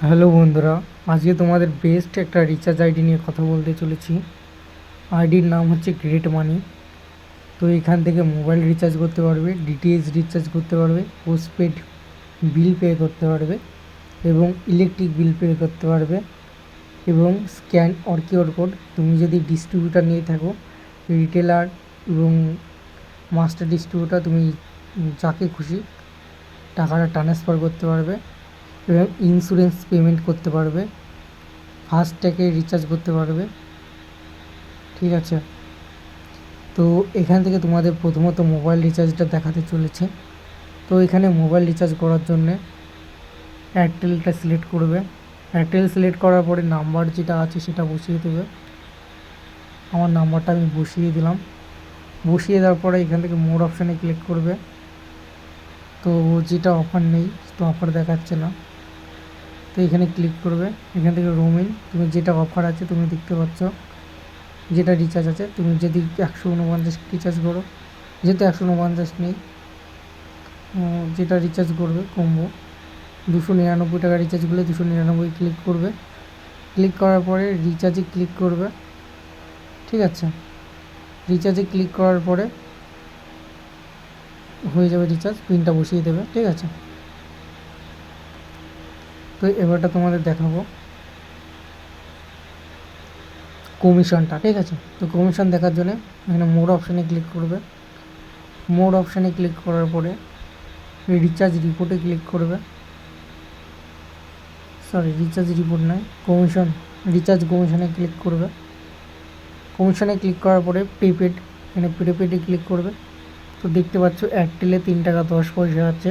Hello বন্ধুরা, আজকে তোমাদের বেস্ট একটা রিচার্জ আইডি নিয়ে কথা বলতে চলেছি। আইডির নাম হচ্ছে গ্রেট মানি। তো এখান থেকে মোবাইল রিচার্জ করতে পারবে, ডিটিএইচ রিচার্জ করতে পারবে, পোস্টপেড বিল পে করতে পারবে এবং ইলেকট্রিক বিল পে করতে পারবে এবং স্ক্যান অর কিউআর কোড তুমি যদি ডিস্ট্রিবিউটার নিয়ে থাকো, রিটেলার এবং মাস্টার ডিস্ট্রিবিউটার, তুমি যাকে খুশি টাকাটা ট্রান্সফার করতে পারবে এবং ইন্স্যুরেন্স পেমেন্ট করতে পারবে, ফাস্ট্যাগে রিচার্জ করতে পারবে। ঠিক আছে, তো এখান থেকে তোমাদের প্রথমত মোবাইল রিচার্জটা দেখাতে চলেছে। তো এখানে মোবাইল রিচার্জ করার জন্যে এয়ারটেলটা সিলেক্ট করবে। এয়ারটেল সিলেক্ট করার পরে নাম্বার যেটা আছে সেটা বসিয়ে দেবে। আমার নাম্বারটা আমি বসিয়ে দিলাম। বসিয়ে দেওয়ার পরে এখান থেকে মোর অপশানে ক্লিক করবে। তো যেটা অফার নেই, তো অফার দেখাচ্ছে না, তো এখানে ক্লিক করবে। এখান থেকে রোমিং, তুমি যেটা অফার আছে তুমি দেখতে পাচ্ছ, যেটা রিচার্জ আছে, তুমি যদি 149 রিচার্জ করো, যেহেতু 149 নেই, যেটা রিচার্জ করবে কমবো 299 টাকা রিচার্জ করলে 299 ক্লিক করবে। ক্লিক করার পরে রিচার্জে ক্লিক করবে। ঠিক আছে, রিচার্জে ক্লিক করার পরে হয়ে যাবে রিচার্জ, পিনটা বসিয়ে দেবে। ঠিক আছে, তো এবারটা তোমাদের দেখাবো কমিশনটা। ঠিক আছে, তো কমিশন দেখার জন্য এখানে মোর অপশানে ক্লিক করবে। মোর অপশানে ক্লিক করার পরে রিচার্জ রিপোর্টে ক্লিক করবে। রিচার্জ রিপোর্ট নয়, কমিশন, রিচার্জ কমিশনে ক্লিক করবে। কমিশনে ক্লিক করার পরে প্রিপেড, এখানে প্রিপেডে ক্লিক করবে। তো দেখতে পাচ্ছ এয়ারটেলে 3 টাকা 10 পয়সা আছে,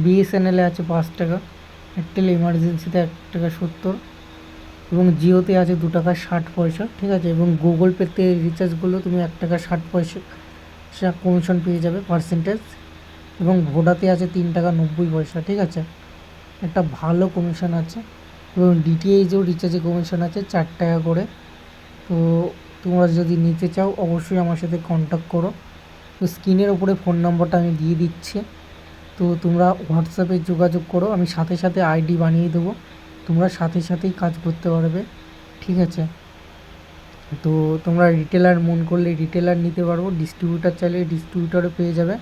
বিএসএনএলে আছে 5 টাকা, এয়ারটেল এমার্জেন্সিতে 1 টাকা 70 এবং জিওতে আছে 2 টাকা 60 পয়সা। ঠিক আছে, এবং গুগল পেতে রিচার্জগুলো তুমি 1 টাকা 60 পয়সা কমিশন পেয়ে যাবে পার্সেন্টেজ, এবং ভোডাতে আছে 3 টাকা 90 পয়সা। ঠিক আছে, একটা ভালো কমিশন আছে। এবং ডিটিএইচও রিচার্জে কমিশন আছে 4 টাকা করে। তো তোমরা যদি নিতে চাও অবশ্যই আমার সাথে কন্ট্যাক্ট করো। তো স্ক্রিনের ওপরে ফোন নম্বরটা আমি দিয়ে দিচ্ছি, তো তোমরা হোয়াটসঅ্যাপে যোগাযোগ করো, আমি সাথে সাথে আইডি বানিয়ে দেবো, তোমরা সাথে সাথেই কাজ করতে পারবে। ঠিক আছে, তো তোমরা রিটেলার মন করলে রিটেলার নিতে পারবো, ডিস্ট্রিবিউটার চাইলে ডিস্ট্রিবিউটারও পেয়ে যাবে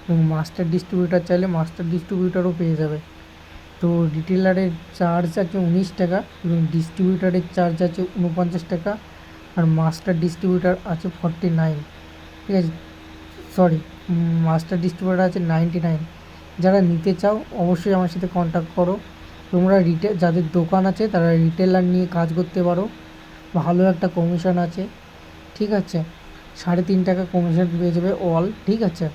এবং মাস্টার ডিস্ট্রিবিউটার চাইলে মাস্টার ডিস্ট্রিবিউটারও পেয়ে যাবে। তো রিটেলারের চার্জ আছে 19 টাকা এবং ডিস্ট্রিবিউটারের চার্জ আছে 49 টাকা, আর মাস্টার ডিস্ট্রিবিউটার আছে 49। ঠিক আছে, মাস্টার ডিস্ট্রিবিউটার আছে 99। যারা নিতে চাও অবশ্যই আমার সাথে কন্ট্যাক্ট করো। তোমরা যাদের দোকান আছে তারা রিটেলার নিয়ে কাজ করতে পারো, ভালো একটা কমিশন আছে। ঠিক আছে, 3.5 টাকা কমিশন পেয়ে যাবে অল। ঠিক আছে,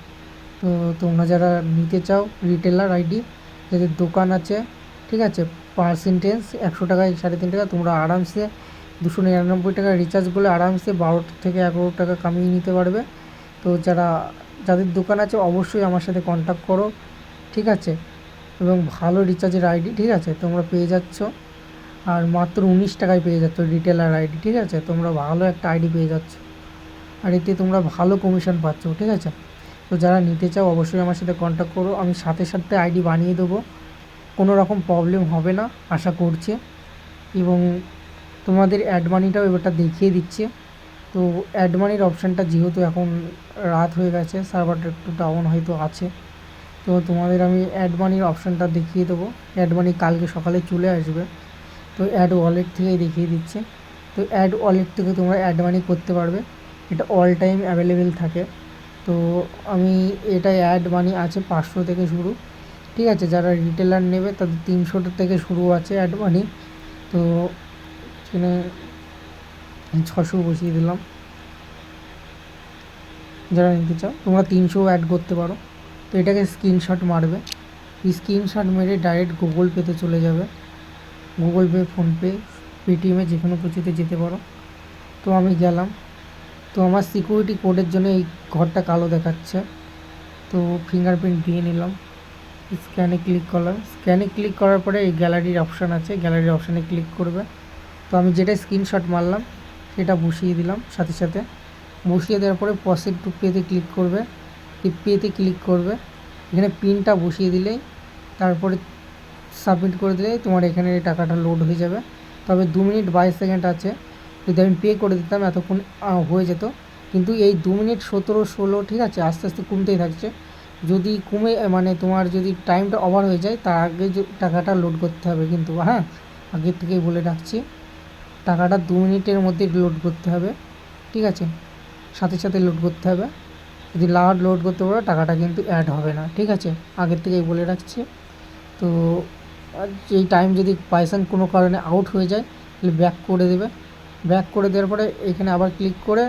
তো তোমরা যারা নিতে চাও রিটেলার আইডি, যাদের দোকান আছে, ঠিক আছে, পার্সেন্টেজ 100 টাকায় 3.5 টাকা, তোমরা আরামসে 299 টাকা রিচার্জ করলে আরামসে 12 থেকে 11 টাকা কামিয়ে নিতে পারবে। তো যাদের দোকান আছে অবশ্যই আমার সাথে কন্ট্যাক্ট করো। ঠিক আছে, এবং ভালো রিচার্জের আইডি, ঠিক আছে, তোমরা পেয়ে যাচ্ছ, আর মাত্র 19 টাকায় পেয়ে যাচ্ছ রিটেলার আইডি। ঠিক আছে, তোমরা ভালো একটা আইডি পেয়ে যাচ্ছ, আর এতে তোমরা ভালো কমিশন পাচ্ছ। ঠিক আছে, তো যারা নিতে চাও অবশ্যই আমার সাথে কন্ট্যাক্ট করো, আমি সাথে সাথে আইডি বানিয়ে দেবো, কোনো রকম প্রবলেম হবে না আশা করছি। এবং তোমাদের অ্যাড মানিটাও এবারটা দেখিয়ে দিচ্ছে। তো অ্যাড মানির অপশানটা যেহেতু এখন রাত হয়ে গেছে, সার্ভারটা একটু ডাউন হয়তো আছে, তো তোমাদের আমি অ্যাড মানির অপশানটা দেখিয়ে দেবো। অ্যাড মানি কালকে সকালে চলে আসবে, তো অ্যাড ওয়ালেট থেকেই দেখিয়ে দিচ্ছে। তো অ্যাড ওয়ালেট থেকে তোমরা অ্যাড মানি করতে পারবে, এটা অল টাইম অ্যাভেলেবেল থাকে। তো আমি এটা অ্যাড মানি আছে 500 থেকে শুরু। ঠিক আছে, যারা রিটেলার নেবে তাদের 300 থেকে শুরু আছে অ্যাড মানি। তো এখানে 600 বসিয়ে দিলাম। যারা নিতে চাও তোমরা 300 অ্যাড করতে পারো। তো এটাকে স্ক্রিনশট মারবে, স্ক্রিনশট মেরে ডাইরেক্ট গুগল পেতে চলে যাবে, গুগল পে, ফোনপে, পেটিএমে যে কোনো কিছুতে যেতে পারো। তো আমি গেলাম, তো আমার সিকিউরিটি কোডের জন্য এই ঘরটা কালো দেখাচ্ছে, তো ফিঙ্গারপ্রিন্ট দিয়ে নিলাম। স্ক্যানে ক্লিক করলাম, স্ক্যানে ক্লিক করার পরে এই গ্যালারির অপশান আছে, গ্যালারির অপশানে ক্লিক করবে। তো আমি যেটা স্ক্রিনশট মারলাম সেটা বসিয়ে দিলাম, সাথে সাথে বসিয়ে দেওয়ার পরে প্রসিড টু পেতে ক্লিক করবে, পেতে ক্লিক করবে। এখানে পিনটা বসিয়ে দিলেই তারপরে সাবমিট করে দিলে তোমার এখানে এই টাকাটা লোড হয়ে যাবে। তবে 2 মিনিট 22 সেকেন্ড আছে, যদি আমি পে করে দিতাম এতক্ষণ হয়ে যেত, কিন্তু এই 2 মিনিট 17, 16 ঠিক আছে, আস্তে আস্তে কমতেই থাকছে। যদি কমে মানে তোমার যদি টাইমটা ওভার হয়ে যায় তার আগে যে টাকাটা লোড করতে হবে, কিন্তু হ্যাঁ আগের থেকেই বলে রাখছি টাকাটা 2 মিনিটের মধ্যে লোড করতে হবে, ঠিক আছে, সাথে সাথে লোড করতে হবে। যদি লোড করতে পারো টাকাটা কিন্তু অ্যাড হবে না, ঠিক আছে, আগের থেকেই বলে রাখছি। তো এই টাইম যদি বাইচান্স কোনো কারণে আউট হয়ে যায় তাহলে ব্যাক করে দেবে। ব্যাক করে দেওয়ার পরে এখানে আবার ক্লিক করে